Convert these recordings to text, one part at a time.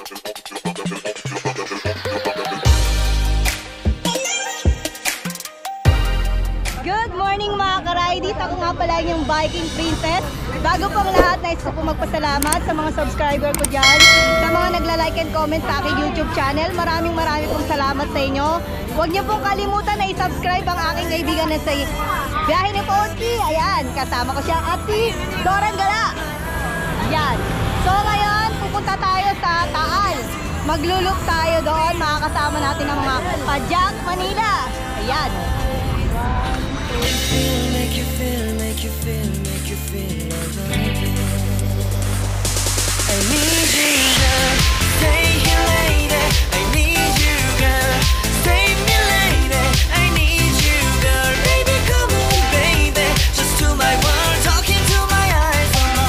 Good morning mga ka-Ride! Ako nga pala yung Viking Princess. Bago pang lahat, nais ko po magpasalamat sa mga subscriber ko dyan, sa mga nagla-like and comment sa aking YouTube channel. Maraming pong salamat sa inyo. Huwag niyo pong kalimutan na i-subscribe ang aking kaibigan na sa Biyahe ni Ponky. Ayan, kasama ko siya, Ate Dorang Gala. Ayan. So ngayon, pupunta tayo sa Taal. Maglulok tayo doon. Makakasama natin ang mga Pajak, Manila. Ayan. Make you feel alright. I need you, girl. Stay here, lady. I need you, girl. Save me, lady. I need you, girl. Baby, come on, baby. Just to my world, talking to my eyes, oh no.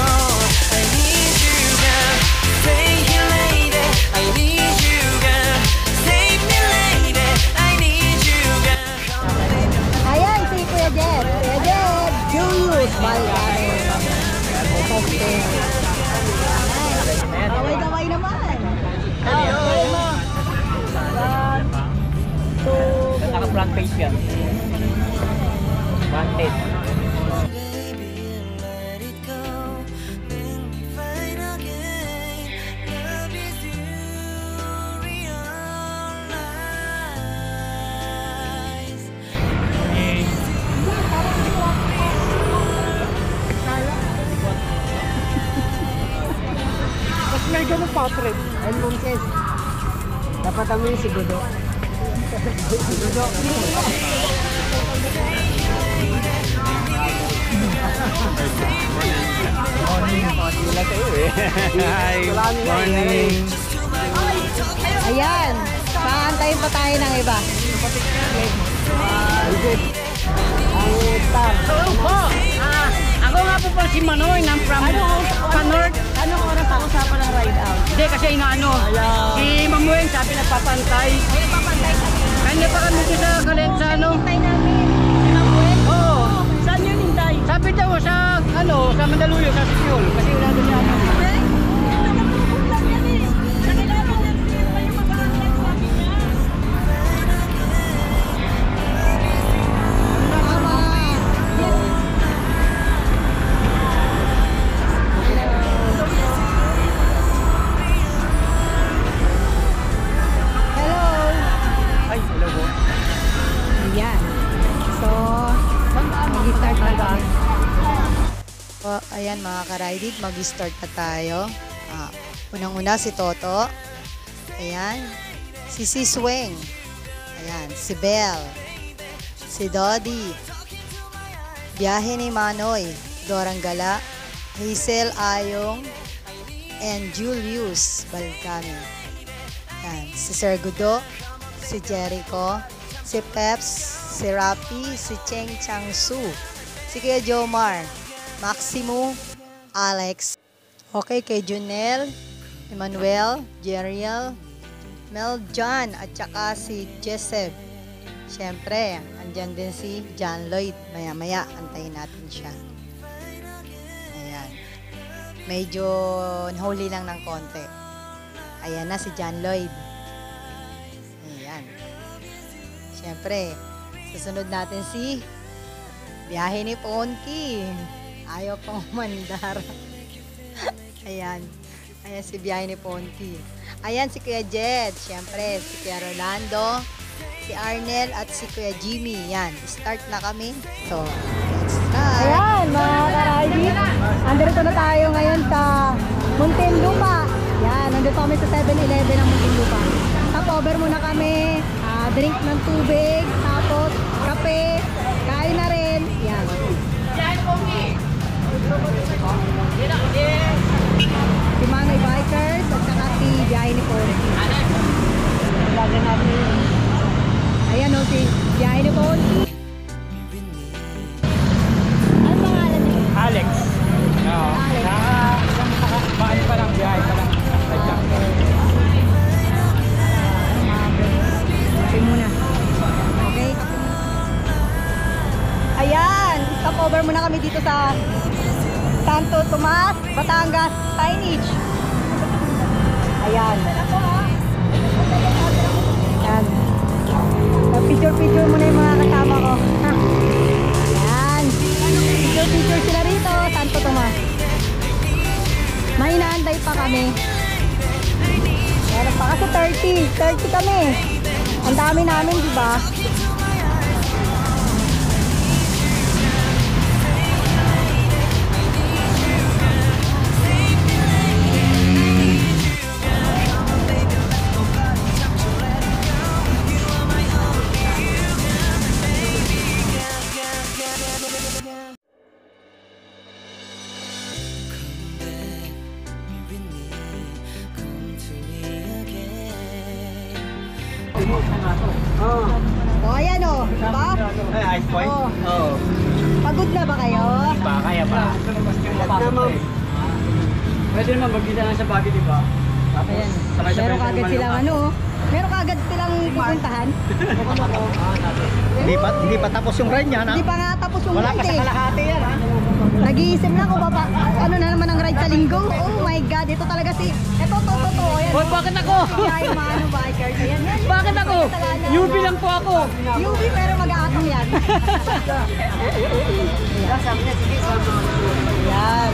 I need you, girl. Stay here, lady. I need you, girl. Save me, lady. I need you, girl. Ayan, si Kuya Jed. Kuya Jed, Julius Malgaro. Kaway-kaway naman. Naka-front page yan. Wanted. May ganun portrait. Ayun mong kes. Dapat kami si Gudo. Si Gudo. Morning. Wala kayo eh. Hi. Morning. Ayan. Paantayin pa tayo ng iba. Ang star. Hello po! Ako nga po si Manoy ng from North. Anong oras ako sa ng ride out? Hindi kasi inaano. Si Mamueng sabi nagpapantay. Kanya pa kami dito sa Kalensa, ano? Hintay namin. Si Mamuel? Oo. Saan yun hintay? Sabi daw sa Mandaluyong, sa Sisyol. Kasi wala doon yan. Ayan mga ka-Ride, mag-start na tayo. Unang-una si Toto. Ayan. Si Sisweng. Ayan. Si Belle. Si Dodi. Biyahe ni Manoy. Dorang Gala. Hazel Ayong. And Julius Balcami. Ayan. Si Sir Gudo. Si Jericho. Si Peps. Si Rapi. Si Cheng Changsu. Si Kuya Jomar. Maximo, Alex. Okay, kay Junel, Emmanuel, Jeriel, Mel John, at saka si Jessep. Siyempre, andyan din si John Lloyd. Maya-maya, antayin natin siya. Ayan. Medyo nahuli lang ng konti. Ayan na si John Lloyd. Ayan. Siyempre, susunod natin si Biyahe ni Ponky. Ayaw pang mandar. Ayan. Ayan si Biyahe ni Ponky. Ayan si Kuya Jed. Siyempre, si Kuya Rolando, si Arnel, at si Kuya Jimmy. Yan. Start na kami. So, let's start. Ayan, mga ka-Ride. Andito na tayo ngayon sa Muntinlupa. Yan. Nandito kami sa 7-Eleven ng Muntinlupa. Stop-over muna kami. Drink ng tubig. Tapos, kape. Kain na rin. Yan. Si Manoy Bikers at saka si Biyahe ni Ponky. Ayan o si Biyahe ni Ponky. Ano pangalan niyo? Alex. Oo. Bakit pa lang biyahe pa lang. Kape muna. Okay? Ayan. Stop over muna kami dito sa Santo Tomas, Batangas, signage. Ayan. kami. Meron pa kasi 30 kami. Ang dami namin, di ba? O, ayan o. Diba? Ay, ice point? Oo. Oo. Pagod na ba kayo? Pa, kaya pa. Pwede naman mag-isa lang sa bagay, di ba? Ayan. Meron kagad silang ano. Meron kagad silang pupuntahan. Hindi pa tapos yung ride niya, ha? Hindi pa nga tapos yung Wala pa ride sa eh. kalahati yan, ha? Nag-iisip na kung ano na naman ang ride sa linggo. Oh my God, ito talaga si... Ito, to. Ayan. Hoy, bakit ako? Kaya yung mga ano, bikers. Ayan, yan. Bakit ako? UV lang po ako. UV pero mag-aatong yan. Sabi niya, sige, sabi niya. Yan.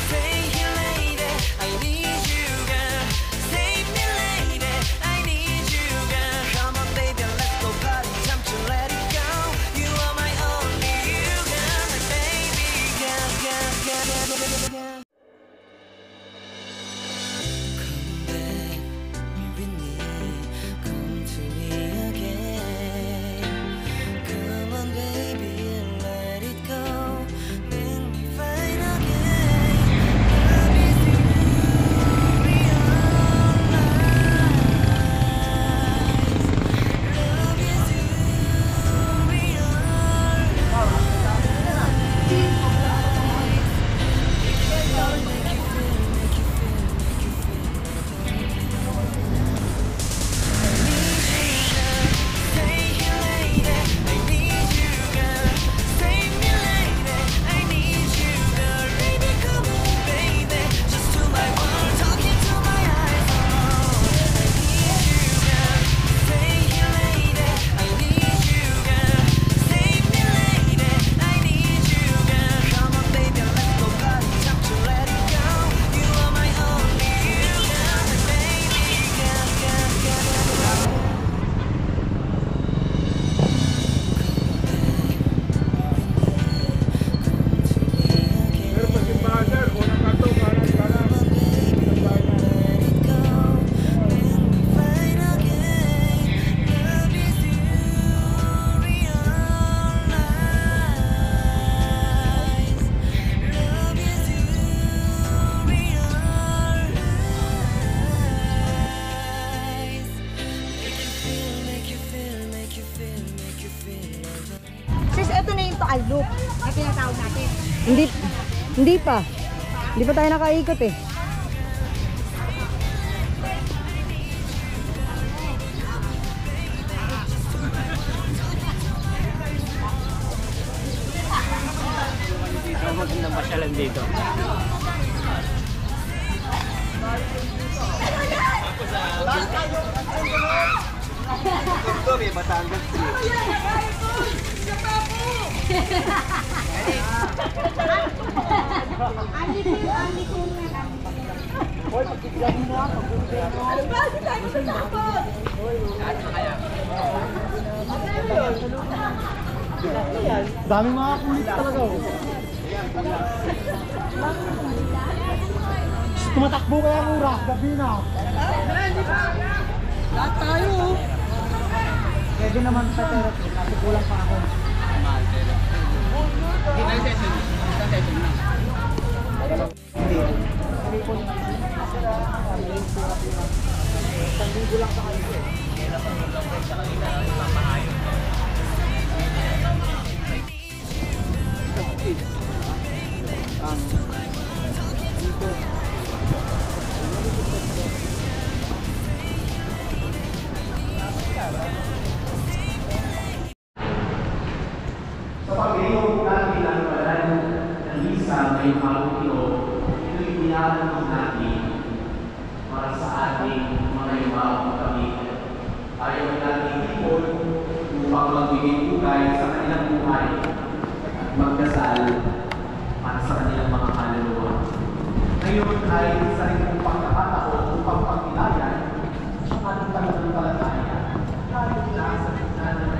Stay here lady, I need you girl. Save me lady, I need you girl. Come on baby, let's go party, time to let it go. You are my only you girl, my baby girl, girl, girl, girl, girl, girl. Come back, me with me, come to me again. Come on baby, let it go. Make me fine again. Love is you, real life. Love is you, real Stay here lady, I need you girl. Save me lady, I need you girl. Baby come on baby, just to my world, talking to my eyes. Oh, I need you girl. Stay here lady, I need you girl. Save me lady, I need you girl. Come on baby, let's go party, time to let it go. You are my only you girl, my baby girl, girl, girl. Sis, eto na yung Taal Loop. Na pinatawag natin. Hindi pa. Hindi pa tayo nakaikot eh. Dito, magandang pasyalan dito. Dami mga kulit talaga, oh. Tumatakbo kaya mura, gabi na. Lahat tayo, oh. Pwede naman sa therapy, kasi kulang pa ako. Hindi session. Isang session na. Hindi. Isang linggo lang sa kayo. Kailan pa mag-upload sa kanila, ipapahayo. Sa pag-iyon natin ang balan ng isa may pangutilo, ito'y tinatanong natin para sa ating mga iwang kami. Ayaw natin ipon upang magbigay buhay sa kanilang buhay at magdasal para sa kanilang mga Ngayon ay isa rin pong pagkakataon upang pagnilayan ang ating pananampalataya kahit na sa gitna ng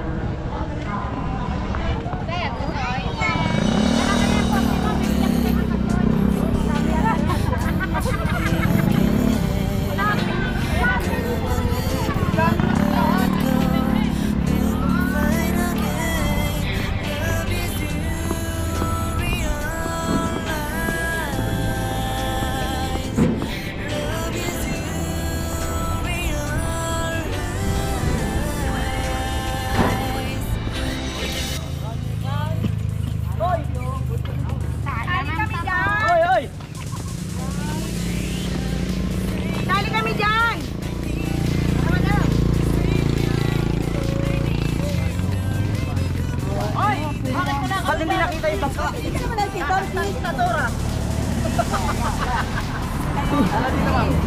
Dali kami dyan! Oy! Bakit ko lang? Ba't hindi nakita yung bangka? Hindi naman nakita. Nakita Dora.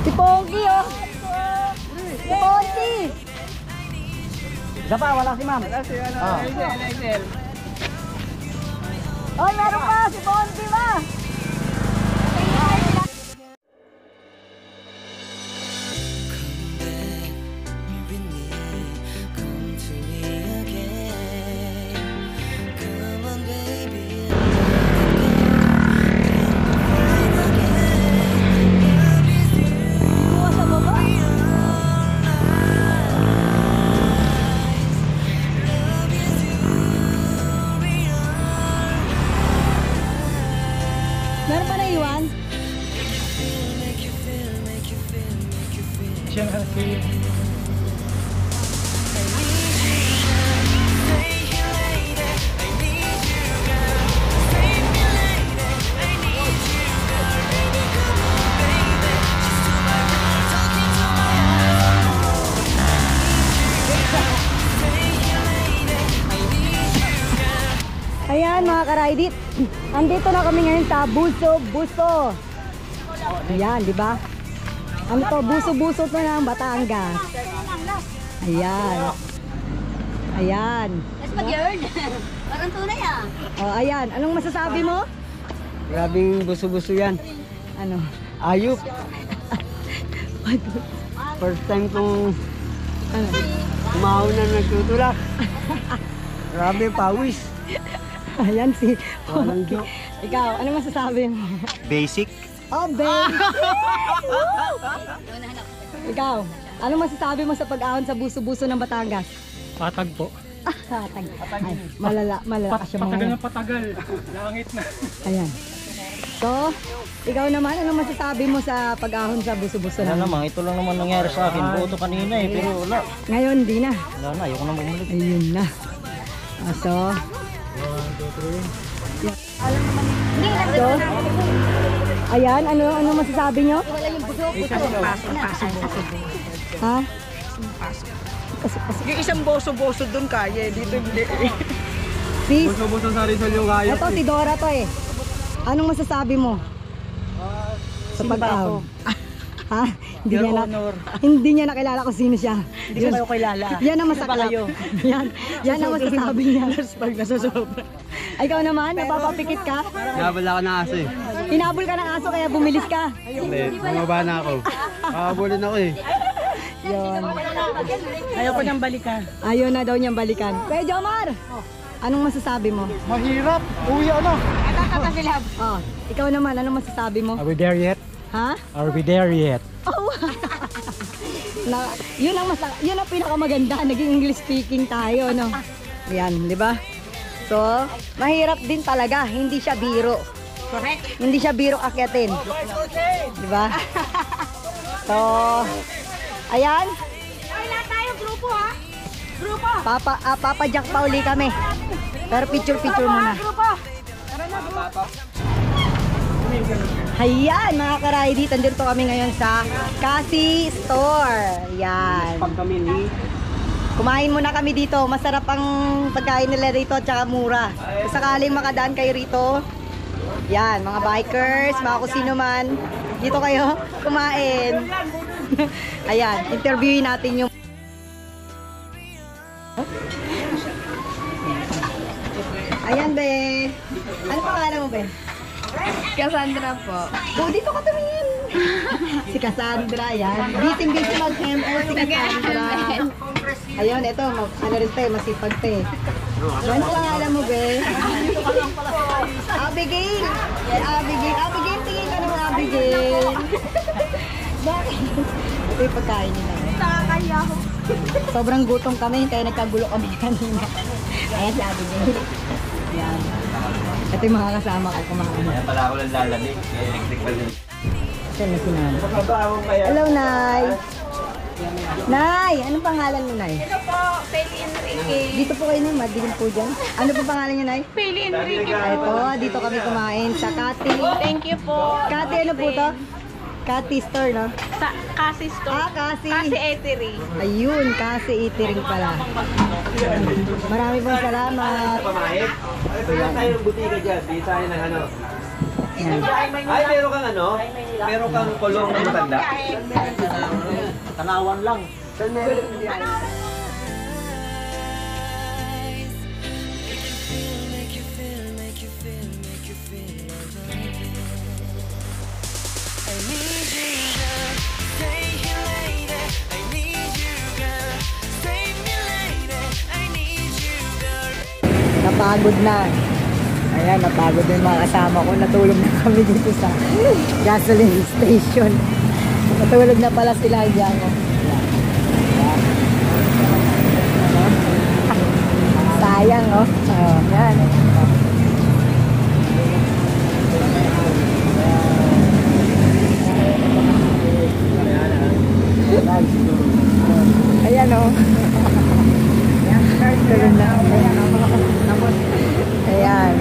Si Pogi, oh. Si Pogi. Isa pa, wala si ma'am. Wala si Hazel. Oh, meron pa. Si Pogi ba? Meron pa naiwan? Siya nga si... Ayan mga ka-Ride It. Andito na kami ngayon sa Buso-Buso. Ayan, di ba? Ano to? Buso-Buso to ng Batangas. Ayan. Ayan. Let's mag-yarn. Parang tunay ah. Oh, ayan. Anong masasabi mo? Grabing buso-buso yan. Ano? Ayup. First time kong Ano? umahon na nagtutulak. Grabe, pawis. Ayan si... Walang joke. Ikaw, ano masasabi mo? Basic. Oh, babe! Ikaw, ano masasabi mo sa pag-ahon sa Buso-Buso ng Batangas? Patag po. Patag. Ay, malala siya Patagal mga. na patagal. Langit na. Ayan. So, ikaw naman, ano masasabi mo sa pag-ahon sa Buso-Buso Wala ng... naman, ito lang naman nangyari sa akin. Boto kanina eh, pero wala. Ngayon, di na. Wala na, ayoko na bumalik. Ayun na. So, ayan, ano masasabi nyo? Ha? Yung isang boso-boso dun kaya, dito hindi. Sis, Boso-boso sa Rizal yung kaya. ito si Dora to eh. Anong masasabi mo? Sa pag-ahon. Ha? Hindi niya nakilala kung sino siya. Hindi ko kayo kilala. Yan ang masaklap. Yan ang masasabi niya. Pag nasusobra. Ay, ikaw naman, napapapikit ka? Nabala ka na aso eh. Hinabol ka ng aso kaya bumilis ka. Hindi, bumaba na ako. Kakabulin ako eh. Yun. Ayaw ko niyang balikan. Ayaw na daw niyang balikan. Kuya Jomar, anong masasabi mo? Mahirap. Uwi ano? Oh, ikaw naman, anong masasabi mo? Are we there yet? Ha? Are we there yet? Oh. Yun ang pinakamaganda, naging English speaking tayo, no? Yan, di ba? So, mahirap din talaga, hindi siya biro. Correct. Hindi siya biro akyatin. Di ba? So, ayan, Ay, lahat tayo. Grupo ha. Grupo. Papa Jack pa uli kami. Pero picture muna. Grupo. Tara na, grupo. Ayan, mga ka-Ride It, andito kami ngayon sa Cassie Store. Yan. Pag kami ni Kumain muna kami dito. Masarap ang pagkain nila rito at saka mura. Kung sakaling makadaan kayo rito, yan, mga bikers, mga kung sino man, dito kayo kumain. Ayan, interviewin natin yung... Ayan, be. Ano pangalan mo, be? Cassandra po. Oh, dito ka tumingin. Si Cassandra, yan. Busy mag-ML si Cassandra. Ayun, ito, ano rin tayo, masipag tayo. Ano pangalan mo, be? Abigail! Yan, Abigail. Abigail, tingin ka naman, Abigail. Bakit? Ito yung pagkain nila. Nakakaya ako. Sobrang gutom kami, kaya nagkagulo kami kanina. Ayan si Abigail. Yan. Ito yung mga kasama ko kumain. Kaya pala ako lang lalamig. Kaya electric pa din. Yan na si Nanay. Hello, Nay. Nay, anong pangalan mo, Nay? Ito po, Peli Enrique. Dito po kayo, Nay. Madilim po dyan. Ano po pangalan niyo, Nay? Peli Enrique po. Ito, dito kami kumain sa Kati. Thank you po. Kati, ano po to? Kati store, no? Sa Kasi Store. Ah, Kasi. Kasi Eatery. Ayun, Kasi Eatery pala. Marami pong salamat. Pamahit? Ay, tayo ng butika dyan. Di tayo ng ano. Yan. Ay, meron kang ano? Meron kang kulong na matanda? Tanawan lang. I need you, girl. Stay here, lady. I need you, girl. Save me, lady. I need you, girl. Napagod na. Ayan, napagod na yung mga kasama ko. Natulog na kami dito sa gasoline station. Natulog na pala sila dyan. Sayang, oh. Yan. Ayan, oh. Tulog na. Ayan.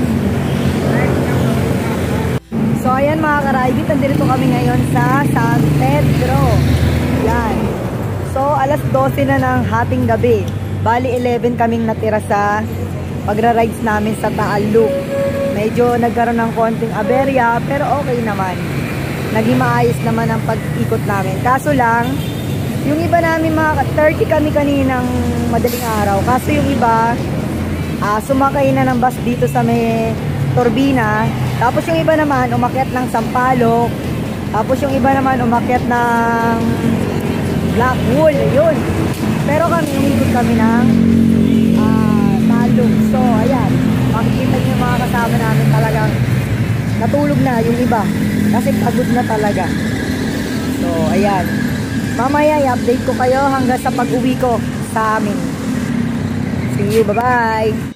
So, ayan mga karaibit, nandito kami ngayon sa San Pedro. Ayan. So, alas 12 na ng hating gabi. Bali, 11 kaming natira sa pagra-rides namin sa Taal Loop. Medyo nagkaroon ng konting aberya, pero okay naman. Naging maayos naman ang pag-ikot namin. Kaso lang, yung iba namin mga 30 kami kaninang madaling araw. Kaso yung iba, sumakay na ng bus dito sa may Turbina. Tapos yung iba naman, umakyat ng Sampaloc. Tapos yung iba naman, umakyat ng Blackwool. Yun. Pero kami, umikot kami ng Talog. So, ayan. Makikita nyo yung mga kasama namin talagang natulog na yung iba. Kasi pagod na talaga. So, ayan. Mamaya, i-update ko kayo hanggang sa pag-uwi ko sa amin. See you. Bye-bye.